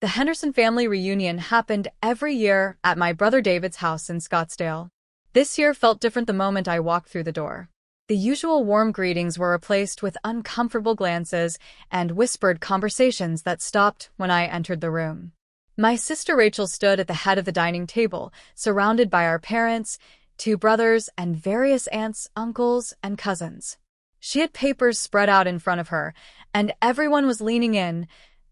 The Henderson family reunion happened every year at my brother David's house in Scottsdale. This year felt different the moment I walked through the door. The usual warm greetings were replaced with uncomfortable glances and whispered conversations that stopped when I entered the room. My sister Rachel stood at the head of the dining table, surrounded by our parents, two brothers, and various aunts, uncles, and cousins. She had papers spread out in front of her, and everyone was leaning in,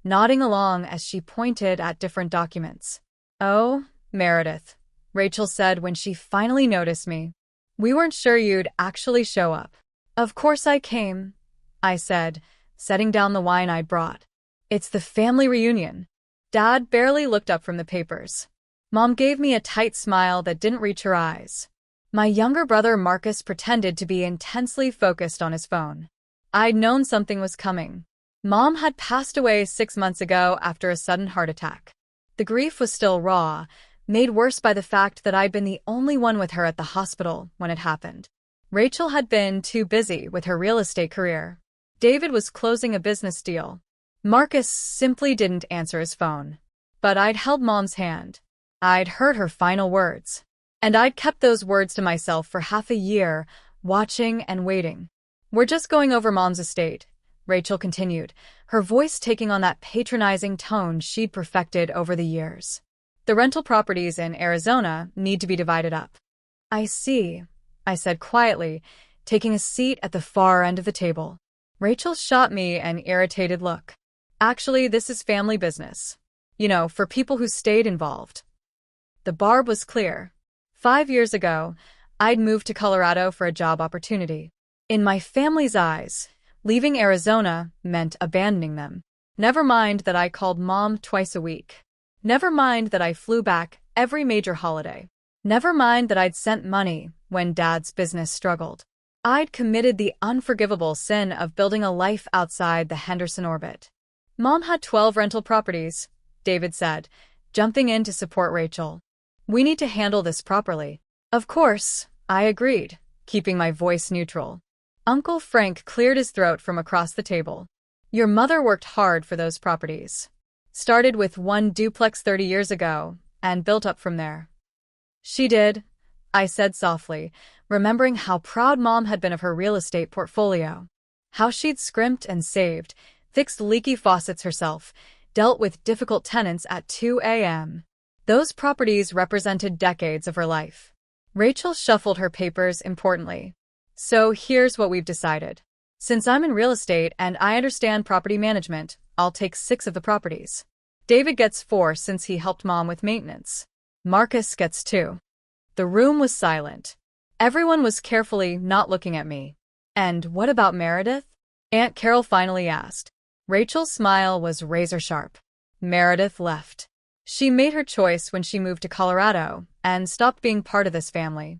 nodding along as she pointed at different documents. "Oh, Meredith," Rachel said when she finally noticed me. "We weren't sure you'd actually show up." "Of course I came," I said, setting down the wine I'd brought. "It's the family reunion." Dad barely looked up from the papers. Mom gave me a tight smile that didn't reach her eyes. My younger brother Marcus pretended to be intensely focused on his phone. I'd known something was coming. Mom had passed away 6 months ago after a sudden heart attack. The grief was still raw, made worse by the fact that I'd been the only one with her at the hospital when it happened. Rachel had been too busy with her real estate career. David was closing a business deal. Marcus simply didn't answer his phone. But I'd held Mom's hand. I'd heard her final words. And I'd kept those words to myself for half a year, watching and waiting. "We're just going over Mom's estate," Rachel continued, her voice taking on that patronizing tone she'd perfected over the years. "The rental properties in Arizona need to be divided up." "I see," I said quietly, taking a seat at the far end of the table. Rachel shot me an irritated look. "Actually, this is family business. You know, for people who stayed involved." The barb was clear. 5 years ago, I'd moved to Colorado for a job opportunity. In my family's eyes, leaving Arizona meant abandoning them. Never mind that I called Mom twice a week. Never mind that I flew back every major holiday. Never mind that I'd sent money when Dad's business struggled. I'd committed the unforgivable sin of building a life outside the Henderson orbit. "Mom had 12 rental properties," David said, jumping in to support Rachel. "We need to handle this properly." "Of course," I agreed, keeping my voice neutral. Uncle Frank cleared his throat from across the table. "Your mother worked hard for those properties. Started with one duplex 30 years ago and built up from there." "She did," I said softly, remembering how proud Mom had been of her real estate portfolio. How she'd scrimped and saved, fixed leaky faucets herself, dealt with difficult tenants at 2 a.m. Those properties represented decades of her life. Rachel shuffled her papers importantly. "So here's what we've decided. Since I'm in real estate and I understand property management, I'll take 6 of the properties. David gets 4 since he helped Mom with maintenance. Marcus gets 2. The room was silent. Everyone was carefully not looking at me. "And what about Meredith?" Aunt Carol finally asked. Rachel's smile was razor-sharp. "Meredith left. She made her choice when she moved to Colorado and stopped being part of this family."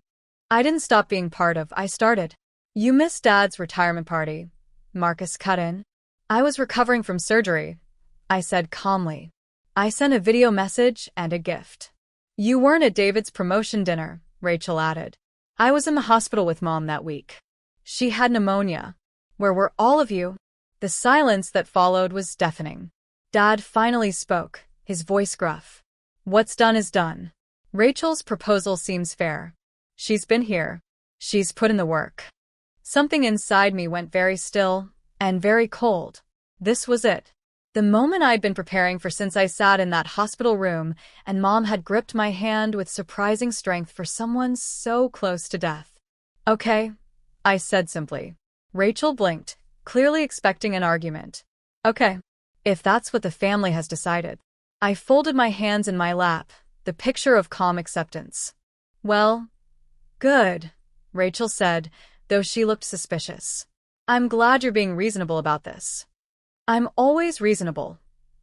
"I didn't stop being part of, I started." "You missed Dad's retirement party," Marcus cut in. "I was recovering from surgery," I said calmly. "I sent a video message and a gift." "You weren't at David's promotion dinner," Rachel added. "I was in the hospital with Mom that week. She had pneumonia." "Where were all of you?" The silence that followed was deafening. Dad finally spoke, his voice gruff. "What's done is done. Rachel's proposal seems fair. She's been here. She's put in the work." Something inside me went very still and very cold. This was it. The moment I'd been preparing for since I sat in that hospital room and Mom had gripped my hand with surprising strength for someone so close to death. "Okay," I said simply. Rachel blinked, clearly expecting an argument. "Okay, if that's what the family has decided." I folded my hands in my lap, the picture of calm acceptance. "Well, good," Rachel said, though she looked suspicious. "I'm glad you're being reasonable about this." "I'm always reasonable,"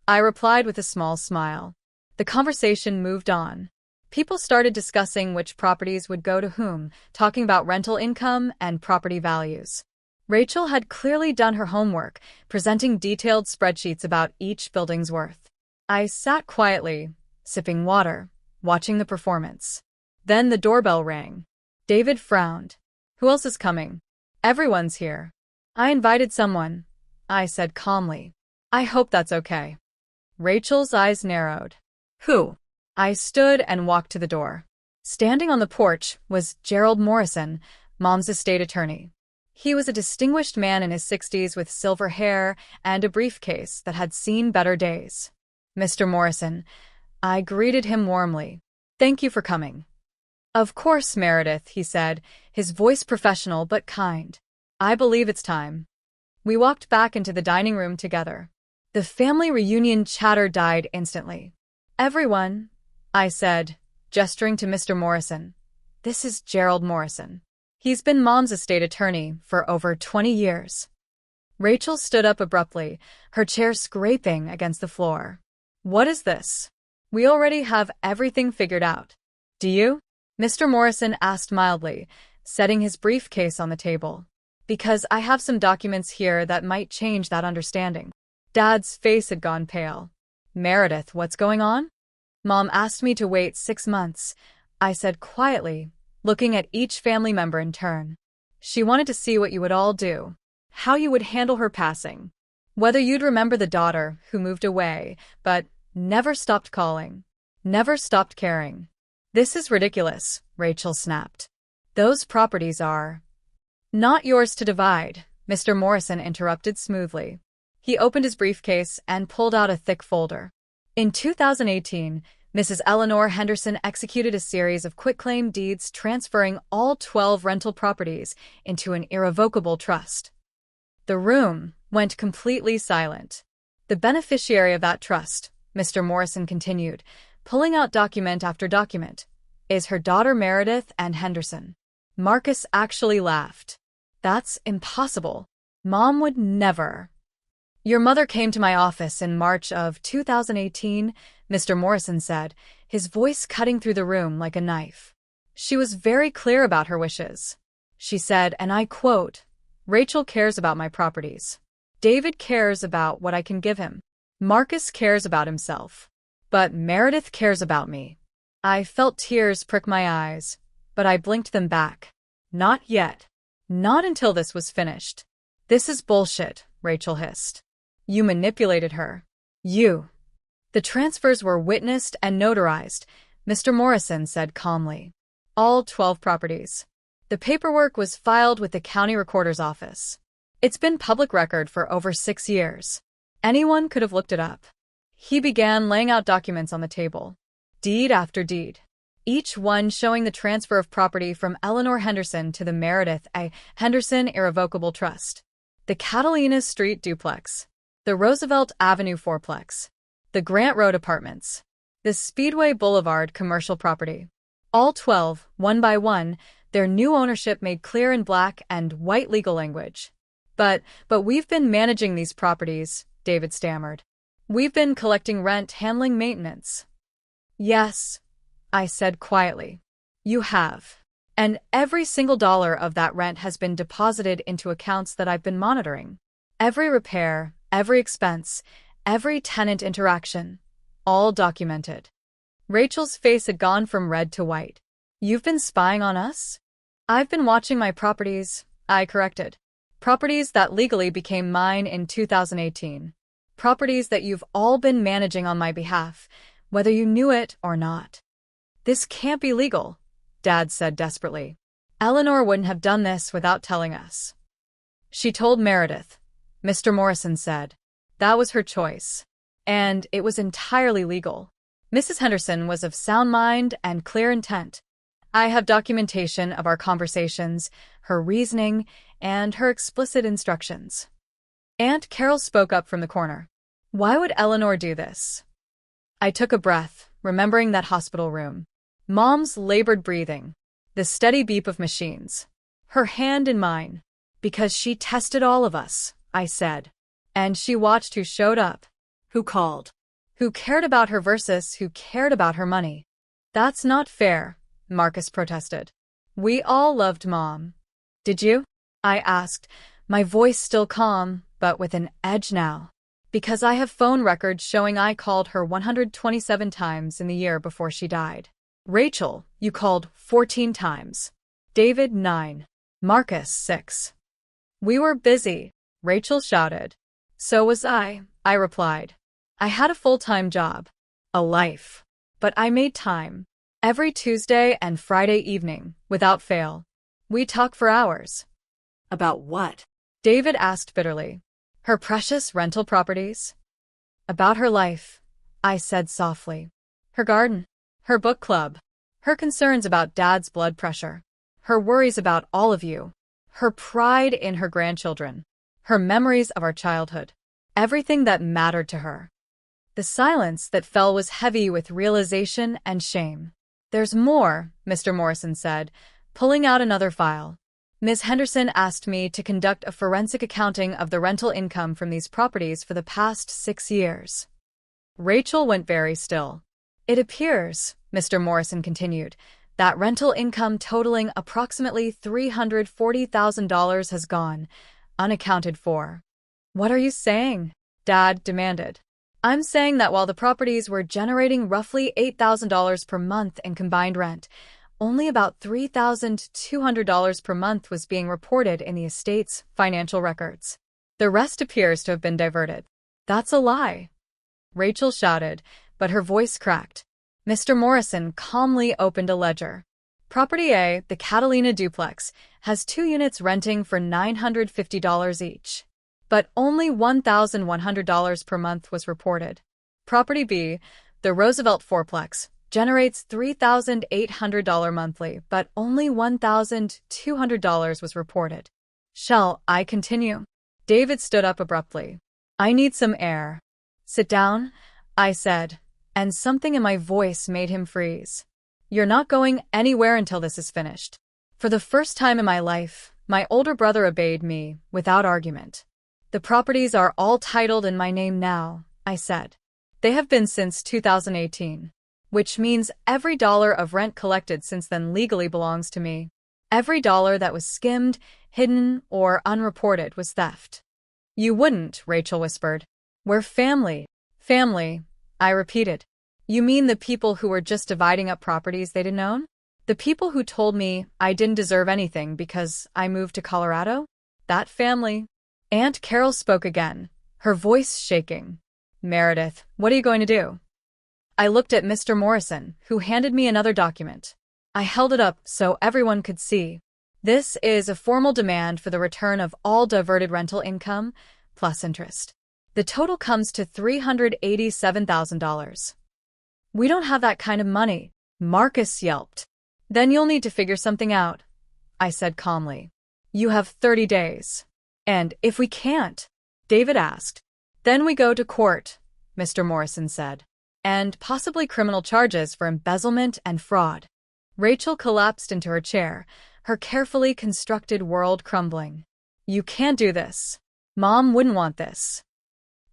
I replied with a small smile. The conversation moved on. People started discussing which properties would go to whom, talking about rental income and property values. Rachel had clearly done her homework, presenting detailed spreadsheets about each building's worth. I sat quietly, sipping water, watching the performance. Then the doorbell rang. David frowned. "Who else is coming?" "Everyone's here." "I invited someone," I said calmly. "I hope that's okay." Rachel's eyes narrowed. Who? I stood and walked to the door. Standing on the porch was Gerald Morrison, Mom's estate attorney. He was a distinguished man in his 60s with silver hair and a briefcase that had seen better days. Mr. Morrison, I greeted him warmly. Thank you for coming. Of course, Meredith, he said, his voice professional but kind. I believe it's time. We walked back into the dining room together. The family reunion chatter died instantly. Everyone, I said, gesturing to Mr. Morrison. This is Gerald Morrison. He's been Mom's estate attorney for over 20 years. Rachel stood up abruptly, her chair scraping against the floor. What is this? We already have everything figured out. Do you? Mr. Morrison asked mildly, setting his briefcase on the table. Because I have some documents here that might change that understanding. Dad's face had gone pale. Meredith, what's going on? Mom asked me to wait 6 months, I said quietly, looking at each family member in turn. She wanted to see what you would all do, how you would handle her passing, whether you'd remember the daughter who moved away, but never stopped calling, never stopped caring. This is ridiculous, Rachel snapped. Those properties are not yours to divide, Mr. Morrison interrupted smoothly. He opened his briefcase and pulled out a thick folder. In 2018, Mrs. Eleanor Henderson executed a series of quitclaim deeds transferring all 12 rental properties into an irrevocable trust. The room went completely silent. The beneficiary of that trust, Mr. Morrison continued, pulling out document after document, is her daughter Meredith and Henderson. Marcus actually laughed. That's impossible. Mom would never. Your mother came to my office in March of 2018, Mr. Morrison said, his voice cutting through the room like a knife. She was very clear about her wishes. She said, and I quote, Rachel cares about my properties. David cares about what I can give him. Marcus cares about himself. But Meredith cares about me. I felt tears prick my eyes, but I blinked them back. Not yet. Not until this was finished. This is bullshit, Rachel hissed. You manipulated her. You. The transfers were witnessed and notarized, Mr. Morrison said calmly. All 12 properties. The paperwork was filed with the county recorder's office. It's been public record for over 6 years. Anyone could have looked it up. He began laying out documents on the table. Deed after deed. Each one showing the transfer of property from Eleanor Henderson to the Meredith A. Henderson Irrevocable Trust. The Catalina Street duplex. The Roosevelt Avenue fourplex. The Grant Road apartments. The Speedway Boulevard commercial property. All 12, one by one, their new ownership made clear in black and white legal language. But we've been managing these properties, David stammered. We've been collecting rent, handling maintenance. Yes, I said quietly. You have. And every single dollar of that rent has been deposited into accounts that I've been monitoring. Every repair, every expense, every tenant interaction, all documented. Rachel's face had gone from red to white. You've been spying on us? I've been watching my properties, I corrected. Properties that legally became mine in 2018. Properties that you've all been managing on my behalf, whether you knew it or not. This can't be legal, Dad said desperately. Eleanor wouldn't have done this without telling us. She told Meredith, Mr. Morrison said. That was her choice. And it was entirely legal. Mrs. Henderson was of sound mind and clear intent. I have documentation of our conversations, her reasoning, and her explicit instructions. Aunt Carol spoke up from the corner. Why would Eleanor do this? I took a breath, remembering that hospital room. Mom's labored breathing. The steady beep of machines. Her hand in mine. Because she tested all of us, I said. And she watched who showed up. Who called. Who cared about her versus who cared about her money. That's not fair, Marcus protested. We all loved Mom. Did you? I asked, my voice still calm, but with an edge now. Because I have phone records showing I called her 127 times in the year before she died. Rachel, you called 14 times. David, 9. Marcus, 6. We were busy, Rachel shouted. So was I replied. I had a full-time job. A life. But I made time. Every Tuesday and Friday evening, without fail. We'd talk for hours. About what? David asked bitterly. Her precious rental properties? About her life, I said softly. Her garden. Her book club. Her concerns about Dad's blood pressure. Her worries about all of you. Her pride in her grandchildren. Her memories of our childhood. Everything that mattered to her. The silence that fell was heavy with realization and shame. There's more, Mr. Morrison said, pulling out another file. Ms. Henderson asked me to conduct a forensic accounting of the rental income from these properties for the past 6 years. Rachel went very still. It appears, Mr. Morrison continued, that rental income totaling approximately $340,000 has gone, unaccounted for. What are you saying? Dad demanded. I'm saying that while the properties were generating roughly $8,000 per month in combined rent, only about $3,200 per month was being reported in the estate's financial records. The rest appears to have been diverted. That's a lie, Rachel shouted, but her voice cracked. Mr. Morrison calmly opened a ledger. Property A, the Catalina duplex, has 2 units renting for $950 each. But only $1,100 per month was reported. Property B, the Roosevelt fourplex, generates $3,800 monthly, but only $1,200 was reported. Shall I continue? David stood up abruptly. I need some air. Sit down, I said, and something in my voice made him freeze. You're not going anywhere until this is finished. For the first time in my life, my older brother obeyed me, without argument. The properties are all titled in my name now, I said. They have been since 2018, which means every dollar of rent collected since then legally belongs to me. Every dollar that was skimmed, hidden, or unreported was theft. You wouldn't, Rachel whispered. We're family. Family, I repeated. You mean the people who were just dividing up properties they didn't own? The people who told me I didn't deserve anything because I moved to Colorado? That family. Aunt Carol spoke again, her voice shaking. Meredith, what are you going to do? I looked at Mr. Morrison, who handed me another document. I held it up so everyone could see. This is a formal demand for the return of all diverted rental income, plus interest. The total comes to $387,000. We don't have that kind of money, Marcus yelped. Then you'll need to figure something out, I said calmly. You have 30 days. And if we can't, David asked. Then we go to court, Mr. Morrison said. And possibly criminal charges for embezzlement and fraud. Rachel collapsed into her chair, her carefully constructed world crumbling. You can't do this. Mom wouldn't want this.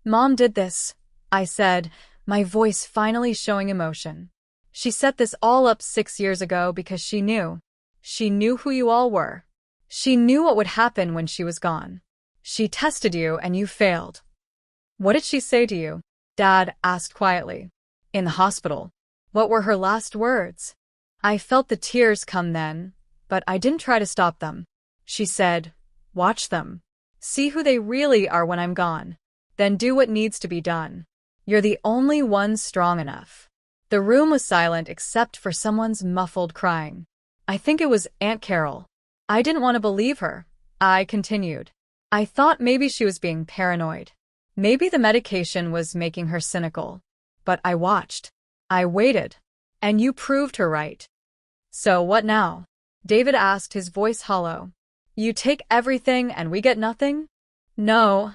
Mom did this, I said, my voice finally showing emotion. She set this all up 6 years ago because she knew. She knew who you all were. She knew what would happen when she was gone. She tested you and you failed. What did she say to you? Dad asked quietly. In the hospital. What were her last words? I felt the tears come then, but I didn't try to stop them. She said, watch them. See who they really are when I'm gone. Then do what needs to be done. You're the only one strong enough. The room was silent except for someone's muffled crying. I think it was Aunt Carol. I didn't want to believe her. I continued. I thought maybe she was being paranoid. Maybe the medication was making her cynical. But I watched. I waited. And you proved her right. So what now? David asked, his voice hollow. You take everything and we get nothing? No,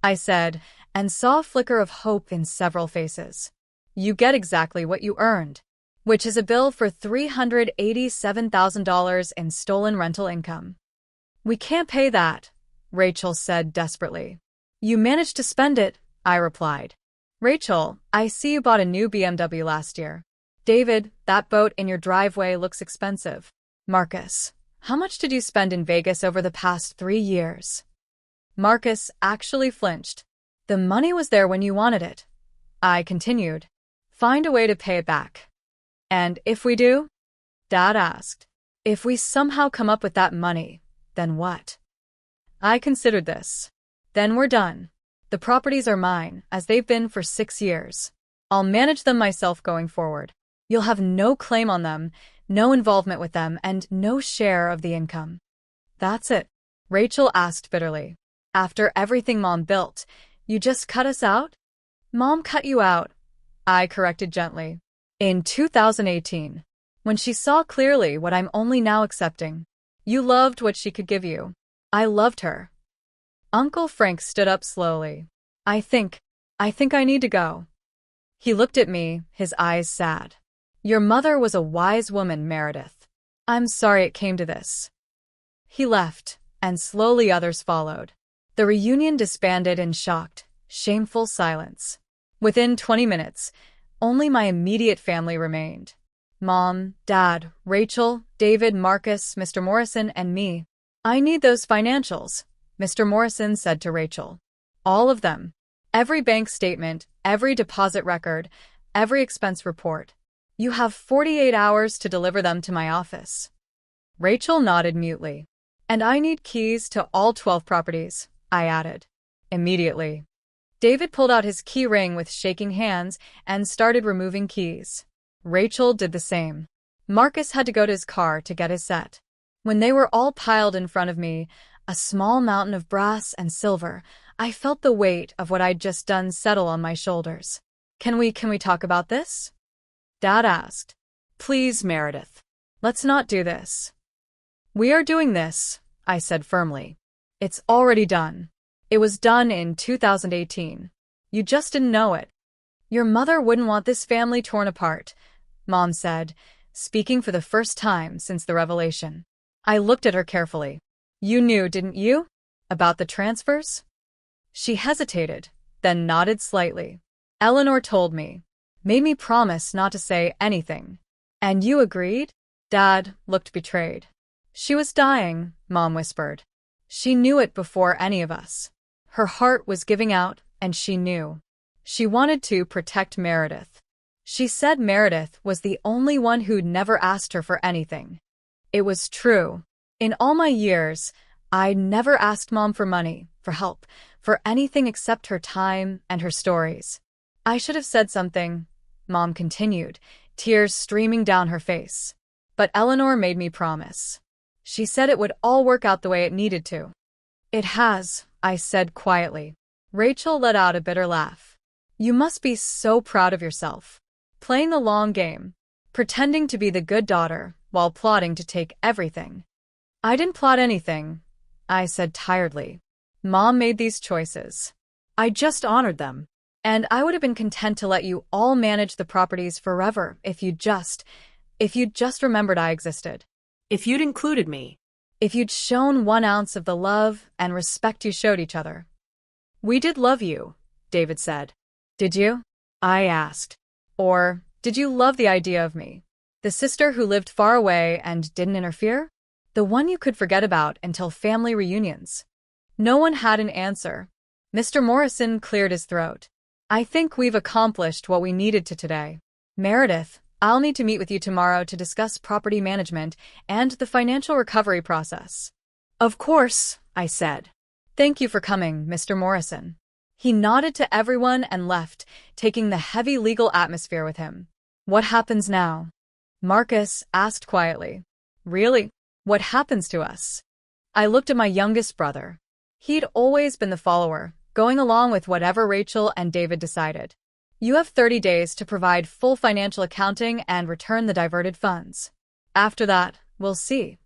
I said, and saw a flicker of hope in several faces. You get exactly what you earned, which is a bill for $387,000 in stolen rental income. We can't pay that, Rachel said desperately. You managed to spend it, I replied. Rachel, I see you bought a new BMW last year. David, that boat in your driveway looks expensive. Marcus, how much did you spend in Vegas over the past 3 years? Marcus actually flinched. The money was there when you wanted it. I continued. Find a way to pay it back. And if we do? Dad asked. If we somehow come up with that money, then what? I considered this. Then we're done. The properties are mine, as they've been for 6 years. I'll manage them myself going forward. You'll have no claim on them, no involvement with them, and no share of the income. That's it? Rachel asked bitterly. After everything Mom built, you just cut us out? Mom cut you out, I corrected gently. In 2018, when she saw clearly what I'm only now accepting. You loved what she could give you. I loved her. Uncle Frank stood up slowly. I think I need to go. He looked at me, his eyes sad. Your mother was a wise woman, Meredith. I'm sorry it came to this. He left, and slowly others followed. The reunion disbanded in shocked, shameful silence. Within 20 minutes, only my immediate family remained. Mom, Dad, Rachel, David, Marcus, Mr. Morrison, and me. I need those financials, Mr. Morrison said to Rachel. All of them. Every bank statement, every deposit record, every expense report. You have 48 hours to deliver them to my office. Rachel nodded mutely. And I need keys to all 12 properties, I added. Immediately. David pulled out his key ring with shaking hands and started removing keys. Rachel did the same. Marcus had to go to his car to get his set. When they were all piled in front of me, a small mountain of brass and silver, I felt the weight of what I'd just done settle on my shoulders. Can we talk about this? Dad asked. Please, Meredith. Let's not do this. We are doing this, I said firmly. It's already done. It was done in 2018. You just didn't know it. Your mother wouldn't want this family torn apart, Mom said, speaking for the first time since the revelation. I looked at her carefully. You knew, didn't you? About the transfers? She hesitated, then nodded slightly. Eleanor told me. Made me promise not to say anything. And you agreed? Dad looked betrayed. She was dying, Mom whispered. She knew it before any of us. Her heart was giving out, and she knew. She wanted to protect Meredith. She said Meredith was the only one who'd never asked her for anything. It was true. In all my years, I'd never asked Mom for money, for help, for anything except her time and her stories. I should have said something, Mom continued, tears streaming down her face. But Eleanor made me promise. She said it would all work out the way it needed to. It has, I said quietly. Rachel let out a bitter laugh. You must be so proud of yourself. Playing the long game. Pretending to be the good daughter, while plotting to take everything. I didn't plot anything, I said tiredly. Mom made these choices. I just honored them. And I would have been content to let you all manage the properties forever if you'd just remembered I existed. If you'd included me. If you'd shown 1 ounce of the love and respect you showed each other. We did love you, David said. Did you? I asked. Or, did you love the idea of me? The sister who lived far away and didn't interfere? The one you could forget about until family reunions? No one had an answer. Mr. Morrison cleared his throat. I think we've accomplished what we needed to today. Meredith, I'll need to meet with you tomorrow to discuss property management and the financial recovery process. Of course, I said. Thank you for coming, Mr. Morrison. He nodded to everyone and left, taking the heavy legal atmosphere with him. What happens now? Marcus asked quietly. Really? What happens to us? I looked at my youngest brother. He'd always been the follower, going along with whatever Rachel and David decided. You have 30 days to provide full financial accounting and return the diverted funds. After that, we'll see.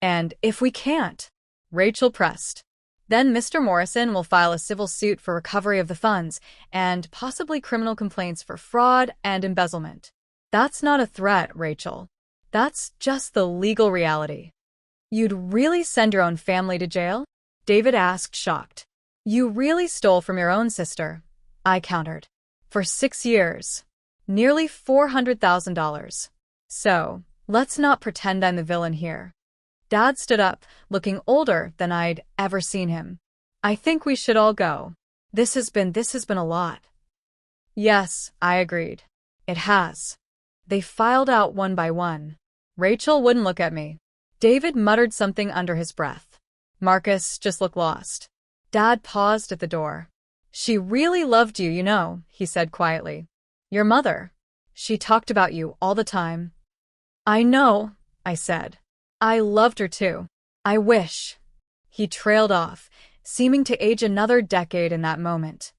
And if we can't, Rachel pressed. Then Mr. Morrison will file a civil suit for recovery of the funds and possibly criminal complaints for fraud and embezzlement. That's not a threat, Rachel. That's just the legal reality. You'd really send your own family to jail? David asked, shocked. You really stole from your own sister, I countered. For 6 years. Nearly $400,000. So, let's not pretend I'm the villain here. Dad stood up, looking older than I'd ever seen him. I think we should all go. This has been a lot. Yes, I agreed. It has. They filed out one by one. Rachel wouldn't look at me. David muttered something under his breath. Marcus just looked lost. Dad paused at the door. She really loved you, he said quietly. Your mother. She talked about you all the time. I know, I said. I loved her too. I wish. He trailed off, seeming to age another decade in that moment.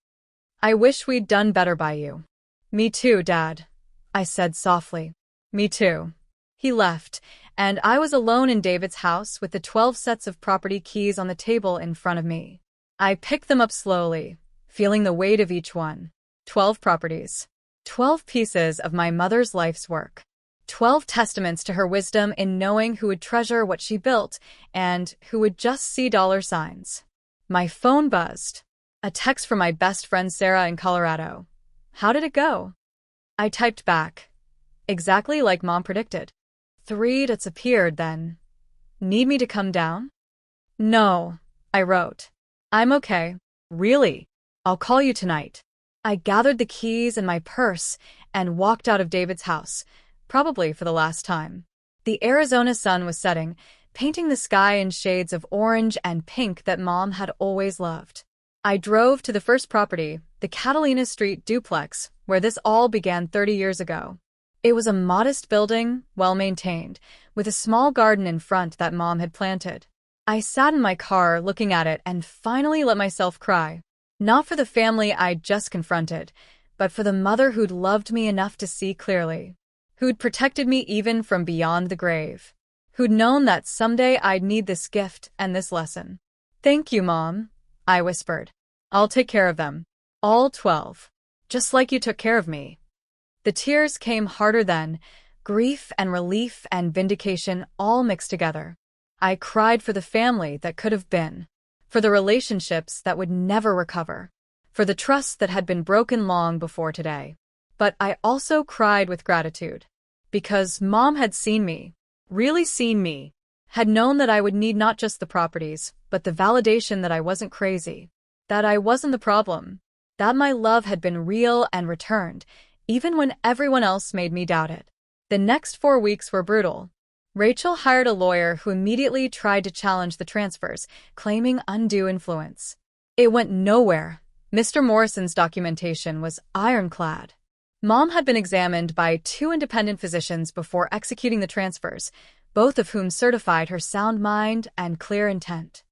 I wish we'd done better by you. Me too, Dad, I said softly. Me too. He left, and I was alone in David's house with the 12 sets of property keys on the table in front of me. I picked them up slowly, feeling the weight of each one. 12 properties. 12 pieces of my mother's life's work. 12 testaments to her wisdom in knowing who would treasure what she built and who would just see dollar signs. My phone buzzed. A text from my best friend Sarah in Colorado. How did it go? I typed back. Exactly like Mom predicted. 3 dots appeared then. Need me to come down? No, I wrote. I'm okay. Really? I'll call you tonight. I gathered the keys and my purse and walked out of David's house, probably for the last time. The Arizona sun was setting, painting the sky in shades of orange and pink that Mom had always loved. I drove to the first property, the Catalina Street duplex, where this all began 30 years ago. It was a modest building, well-maintained, with a small garden in front that Mom had planted. I sat in my car looking at it and finally let myself cry. Not for the family I'd just confronted, but for the mother who'd loved me enough to see clearly. Who'd protected me even from beyond the grave. Who'd known that someday I'd need this gift and this lesson. Thank you, Mom, I whispered. I'll take care of them. All 12. Just like you took care of me. The tears came harder then, grief and relief and vindication all mixed together. I cried for the family that could have been, for the relationships that would never recover, for the trust that had been broken long before today. But I also cried with gratitude, because Mom had seen me, really seen me, had known that I would need not just the properties, but the validation that I wasn't crazy, that I wasn't the problem, that my love had been real and returned, even when everyone else made me doubt it. The next 4 weeks were brutal. Rachel hired a lawyer who immediately tried to challenge the transfers, claiming undue influence. It went nowhere. Mr. Morrison's documentation was ironclad. Mom had been examined by 2 independent physicians before executing the transfers, both of whom certified her sound mind and clear intent.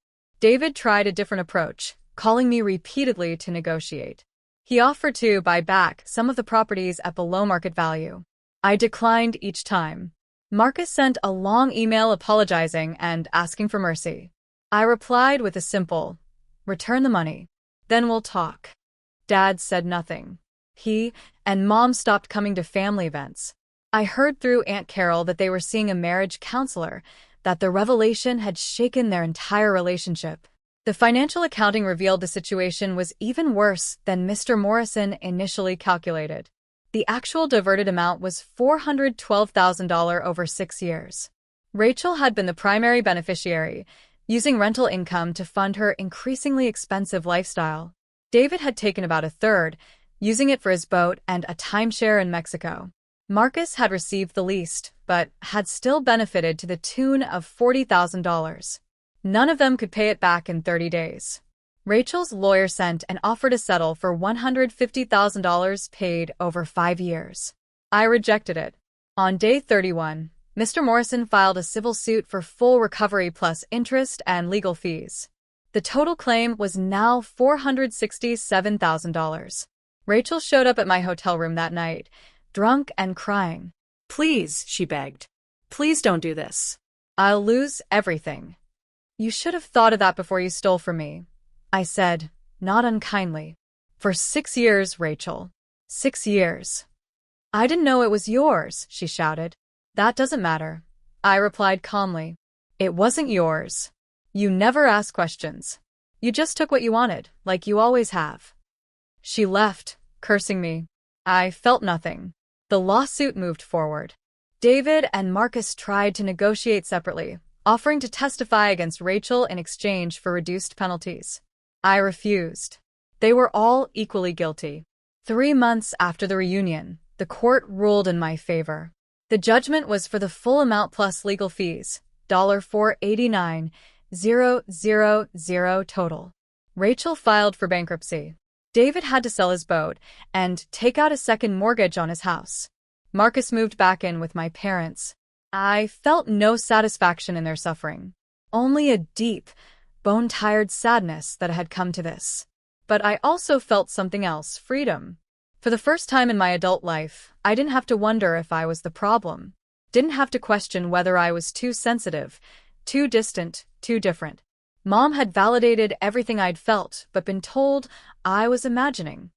David tried a different approach, calling me repeatedly to negotiate. He offered to buy back some of the properties at below market value. I declined each time. Marcus sent a long email apologizing and asking for mercy. I replied with a simple, return the money. Then we'll talk. Dad said nothing. He and Mom stopped coming to family events. I heard through Aunt Carol that they were seeing a marriage counselor, that the revelation had shaken their entire relationship. The financial accounting revealed the situation was even worse than Mr. Morrison initially calculated. The actual diverted amount was $412,000 over 6 years. Rachel had been the primary beneficiary, using rental income to fund her increasingly expensive lifestyle. David had taken about a third, using it for his boat and a timeshare in Mexico. Marcus had received the least, but had still benefited to the tune of $40,000. None of them could pay it back in 30 days. Rachel's lawyer sent an offer to settle for $150,000 paid over 5 years. I rejected it. On day 31, Mr. Morrison filed a civil suit for full recovery plus interest and legal fees. The total claim was now $467,000. Rachel showed up at my hotel room that night, drunk and crying. Please, she begged. Please don't do this. I'll lose everything. You should have thought of that before you stole from me, I said, not unkindly. For 6 years, Rachel. 6 years. I didn't know it was yours, she shouted. That doesn't matter, I replied calmly. It wasn't yours. You never asked questions. You just took what you wanted, like you always have. She left, cursing me. I felt nothing. The lawsuit moved forward. David and Marcus tried to negotiate separately, offering to testify against Rachel in exchange for reduced penalties. I refused. They were all equally guilty. 3 months after the reunion, the court ruled in my favor. The judgment was for the full amount plus legal fees, $489,000 total. Rachel filed for bankruptcy. David had to sell his boat and take out a second mortgage on his house. Marcus moved back in with my parents. I felt no satisfaction in their suffering, only a deep, bone-tired sadness that had come to this. But I also felt something else, freedom. For the first time in my adult life, I didn't have to wonder if I was the problem. Didn't have to question whether I was too sensitive, too distant, too different. Mom had validated everything I'd felt, but been told I was imagining.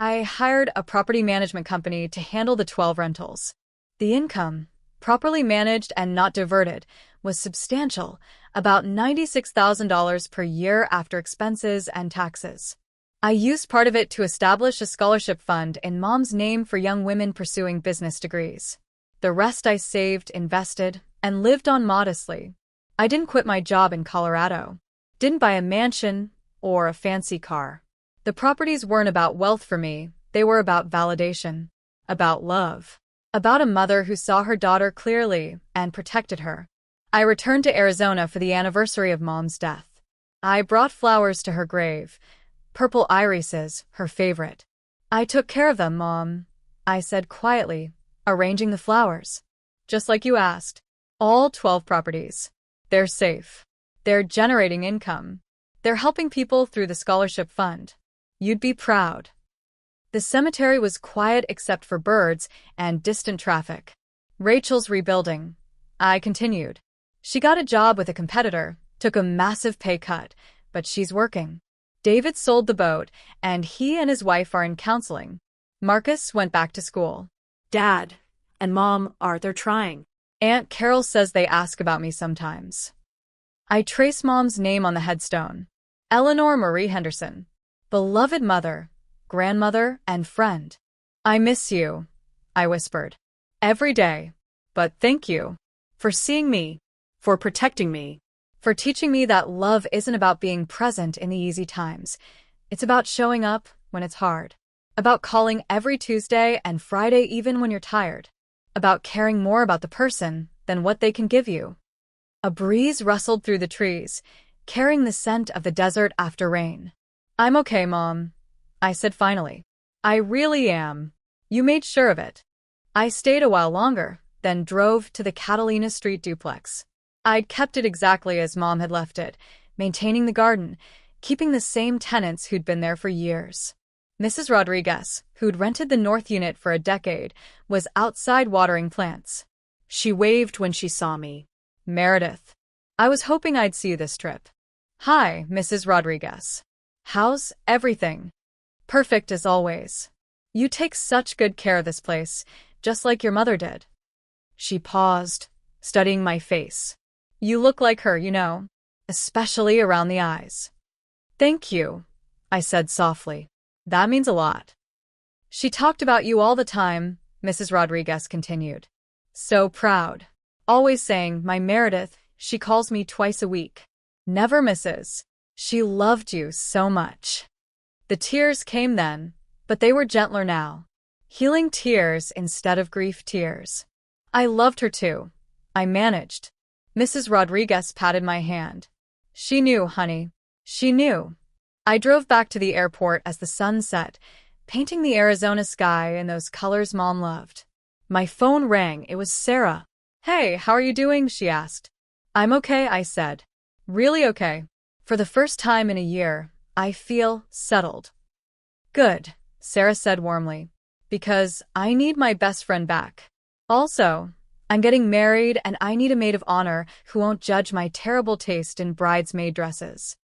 I hired a property management company to handle the 12 rentals. The income, properly managed and not diverted, was substantial, about $96,000 per year after expenses and taxes. I used part of it to establish a scholarship fund in Mom's name for young women pursuing business degrees. The rest I saved, invested, and lived on modestly. I didn't quit my job in Colorado. Didn't buy a mansion or a fancy car. The properties weren't about wealth for me, they were about validation, about love, about a mother who saw her daughter clearly and protected her. I returned to Arizona for the anniversary of Mom's death. I brought flowers to her grave, purple irises, her favorite. I took care of them, Mom, I said quietly, arranging the flowers. Just like you asked. All 12 properties. They're safe. They're generating income. They're helping people through the scholarship fund. You'd be proud. The cemetery was quiet except for birds and distant traffic. Rachel's rebuilding. I continued. She got a job with a competitor, took a massive pay cut, but she's working. David sold the boat, and he and his wife are in counseling. Marcus went back to school. Dad and Mom they're trying. Aunt Carol says they ask about me sometimes. I trace Mom's name on the headstone. Eleanor Marie Henderson. Beloved mother, grandmother, and friend. I miss you, I whispered. Every day. But thank you. For seeing me. For protecting me. For teaching me that love isn't about being present in the easy times. It's about showing up when it's hard. About calling every Tuesday and Friday even when you're tired. About caring more about the person than what they can give you. A breeze rustled through the trees, carrying the scent of the desert after rain. I'm okay, Mom, I said finally. I really am. You made sure of it. I stayed a while longer, then drove to the Catalina Street duplex. I'd kept it exactly as Mom had left it, maintaining the garden, keeping the same tenants who'd been there for years. Mrs. Rodriguez, who'd rented the north unit for a decade, was outside watering plants. She waved when she saw me. Meredith. I was hoping I'd see you this trip. Hi, Mrs. Rodriguez. How's everything? Perfect as always. You take such good care of this place, just like your mother did. She paused, studying my face. You look like her, you know, especially around the eyes. Thank you, I said softly. That means a lot. She talked about you all the time, Mrs. Rodriguez continued. So proud. Always saying, my Meredith, she calls me twice a week. Never misses. She loved you so much. The tears came then, but they were gentler now. Healing tears instead of grief tears. I loved her too. I managed. Mrs. Rodriguez patted my hand. She knew, honey. She knew. I drove back to the airport as the sun set, painting the Arizona sky in those colors Mom loved. My phone rang. It was Sarah. Hey, how are you doing? She asked. I'm okay, I said. Really okay. For the first time in a year, I feel settled. Good, Sarah said warmly. Because I need my best friend back. Also, I'm getting married and I need a maid of honor who won't judge my terrible taste in bridesmaid dresses.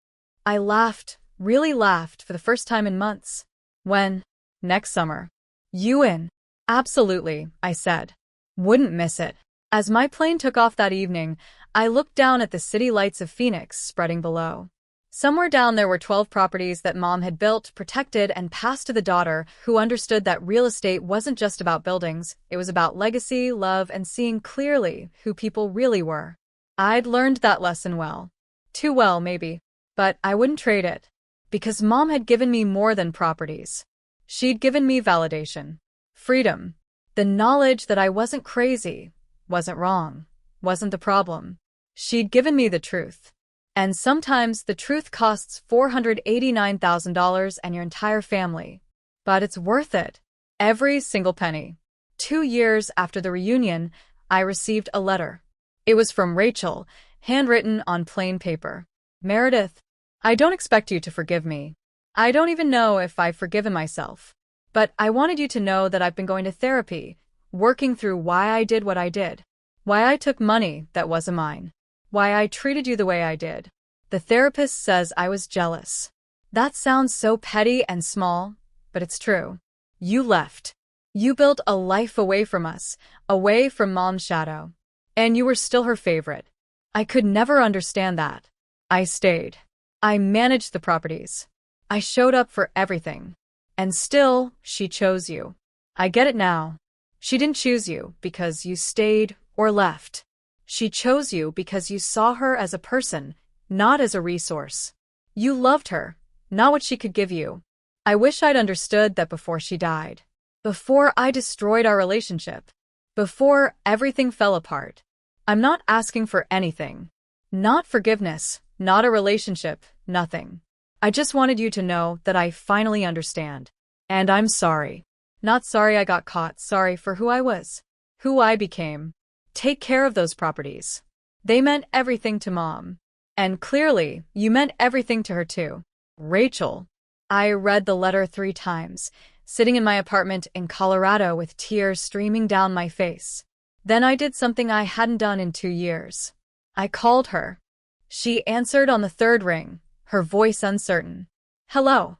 I laughed, really laughed for the first time in months. When? Next summer. You in? Absolutely, I said. Wouldn't miss it. As my plane took off that evening, I looked down at the city lights of Phoenix spreading below. Somewhere down there were 12 properties that Mom had built, protected, and passed to the daughter who understood that real estate wasn't just about buildings, it was about legacy, love, and seeing clearly who people really were. I'd learned that lesson well. Too well, maybe. But I wouldn't trade it. Because Mom had given me more than properties. She'd given me validation. Freedom. The knowledge that I wasn't crazy, wasn't wrong, wasn't the problem. She'd given me the truth. And sometimes the truth costs $489,000 and your entire family. But it's worth it. Every single penny. 2 years after the reunion, I received a letter. It was from Rachel, handwritten on plain paper. Meredith, I don't expect you to forgive me. I don't even know if I've forgiven myself. But I wanted you to know that I've been going to therapy, working through why I did what I did. Why I took money that wasn't mine. Why I treated you the way I did. The therapist says I was jealous. That sounds so petty and small, but it's true. You left. You built a life away from us, away from Mom's shadow. And you were still her favorite. I could never understand that. I stayed. I managed the properties. I showed up for everything. And still, she chose you. I get it now. She didn't choose you because you stayed or left. She chose you because you saw her as a person, not as a resource. You loved her, not what she could give you. I wish I'd understood that before she died. Before I destroyed our relationship. Before everything fell apart. I'm not asking for anything. Not forgiveness, not a relationship, nothing. I just wanted you to know that I finally understand. And I'm sorry. Not sorry I got caught, sorry for who I was. Who I became. Take care of those properties. They meant everything to Mom. And clearly, you meant everything to her too. Rachel. I read the letter 3 times, sitting in my apartment in Colorado with tears streaming down my face. Then I did something I hadn't done in 2 years. I called her. She answered on the 3rd ring, her voice uncertain. Hello.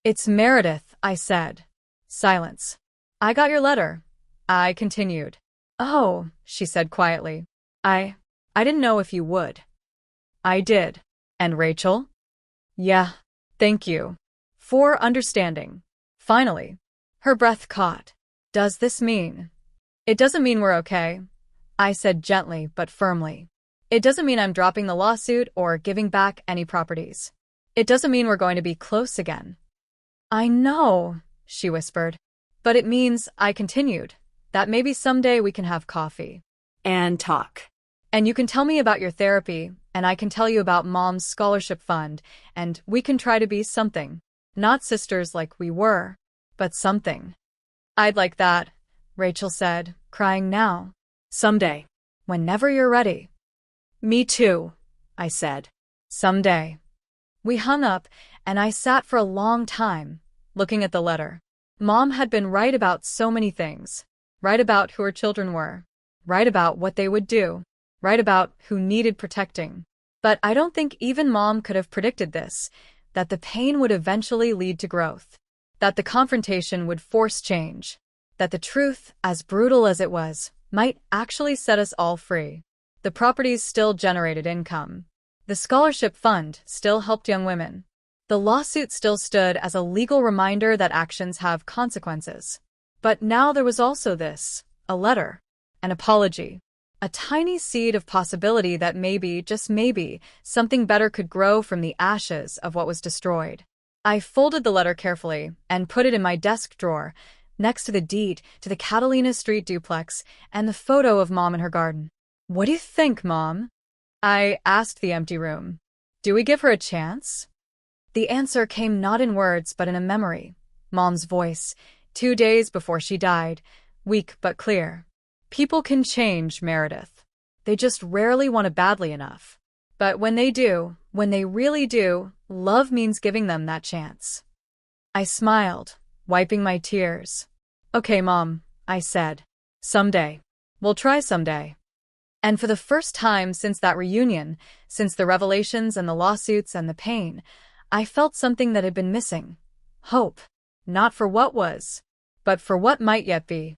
It's Meredith, I said. Silence. I got your letter. I continued. Oh, she said quietly. I didn't know if you would. I did. And Rachel? Yeah, thank you. For understanding. Finally. Her breath caught. Does this mean? It doesn't mean we're okay, I said gently but firmly. It doesn't mean I'm dropping the lawsuit or giving back any properties. It doesn't mean we're going to be close again. I know, she whispered. But it means, I continued, that maybe someday we can have coffee. And talk. And you can tell me about your therapy, and I can tell you about Mom's scholarship fund, and we can try to be something. Not sisters like we were, but something. I'd like that, Rachel said, crying now. Someday. Whenever you're ready. Me too, I said. Someday. We hung up, and I sat for a long time, looking at the letter. Mom had been right about so many things. Right about who her children were. Right about what they would do. Right about who needed protecting. But I don't think even Mom could have predicted this, that the pain would eventually lead to growth. That the confrontation would force change. That the truth, as brutal as it was, might actually set us all free. The properties still generated income. The scholarship fund still helped young women. The lawsuit still stood as a legal reminder that actions have consequences. But now there was also this, a letter, an apology, a tiny seed of possibility that maybe, just maybe, something better could grow from the ashes of what was destroyed. I folded the letter carefully and put it in my desk drawer, next to the deed to the Catalina Street duplex and the photo of Mom in her garden. What do you think, Mom? I asked the empty room. Do we give her a chance? The answer came not in words but in a memory. Mom's voice, 2 days before she died, weak but clear. People can change, Meredith. They just rarely want it badly enough. But when they do, when they really do, love means giving them that chance. I smiled, wiping my tears. Okay, Mom, I said. Someday. We'll try someday. And for the first time since that reunion, since the revelations and the lawsuits and the pain, I felt something that had been missing. Hope. Not for what was, but for what might yet be.